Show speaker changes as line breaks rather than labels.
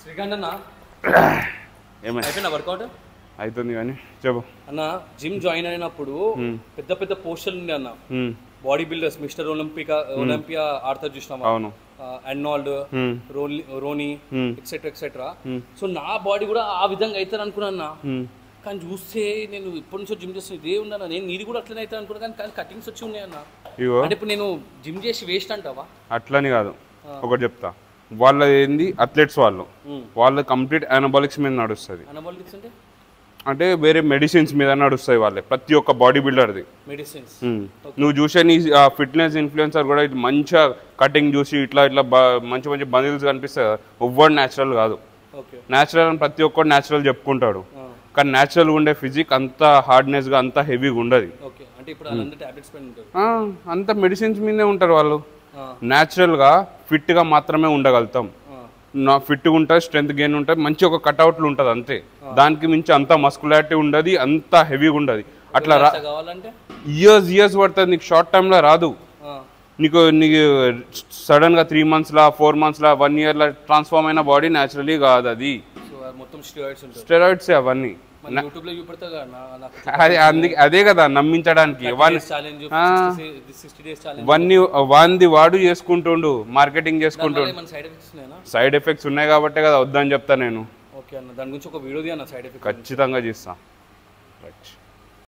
శ్రీకాంత్ అన్న
ఏమైనా
వర్కౌట్
అవుతుంది కానీ చెప్పు
అన్న. జిమ్ జాయిన్ అయినప్పుడు పెద్ద పెద్ద పోస్టర్లు ఉండే అన్న, బాడీ బిల్డర్స్, మిస్టర్ ఒలింపియా ఆడతారు చూసినామా,
అవును,
Arnold, Ronnie etcetera etcetera. So నా బాడీ కూడా ఆ విధంగా అవుతారు అనుకున్నా. కానీ చూస్తే నేను ఇప్పటి నుంచో జిమ్ చేస్తాను, ఇదే ఉన్నా నేను నీది కూడా అట్లనే అవుతాను అనుకున్నా. కానీ కటింగ్స్ వచ్చి ఉన్నాయి అన్న. అంటే ఇప్పుడు నేను జిమ్ చేసి వేస్ట్ అంటావా?
అట్లని కాదు, ఒకటి చెప్తా. వాళ్ళ ఏంది అథ్లెట్స్ వాళ్ళ కంప్లీట్ అనబాలిక్స్ మీద నడుస్తుంది.
అనబాలిక్స్
అంటే వేరే మెడిసిన్స్ మీద నడుస్తాయి వాళ్ళే, ప్రతి ఒక్క బాడీ బిల్డర్ది
మెడిసిన్స్.
నువ్వు చూసే నీ ఫిట్నెస్ ఇన్ఫ్లుయెన్సర్ కూడా మంచిగా కటింగ్ చూసి ఇట్లా ఇట్లా మంచి మంచి బండిల్స్ కనిపిస్తాయి కదా, ఎవ్వడు న్యాచురల్ కాదు. న్యాచురల్ అని ప్రతి ఒక్కడు న్యాచురల్ చెప్పుకుంటాడు, కానీ న్యాచురల్గా ఉండే ఫిజిక్ అంత హార్డ్నెస్గా అంత హెవీగా ఉండదు. అంత మెడిసిన్స్ మీదే ఉంటారు వాళ్ళు. న్యాచురల్గా ఫిట్గా మాత్రమే ఉండగలుగుతాం. ఫిట్గా ఉంటుంది, స్ట్రెంత్ గెయిన్ ఉంటుంది, మంచి ఒక కట్అవుట్లు ఉంటుంది అంతే. దానికి మించి అంత మస్కులారిటీ ఉండదు, అంత హెవీగా ఉండదు. అట్లా ఇయర్స్ పడుతుంది, నీకు షార్ట్ టైంలో రాదు. నీకు సడన్గా 3 monthsలా 4 monthsలా 1 yearలా ట్రాన్స్ఫార్మ్ అయిన బాడీ న్యాచురలీ కాదు. అది స్టెరాయిడ్స్ అవన్నీ. అదే కదా నమ్మించడానికి వాంది వాడు చేసుకుంటుండు, మార్కెటింగ్ చేసుకుంటుండు. సైడ్ ఎఫెక్ట్స్ ఉన్నాయి కాబట్టే కదా వద్దని చెప్తా నేను.
ఖచ్చితంగా
ఖచ్చితంగా చేస్తా.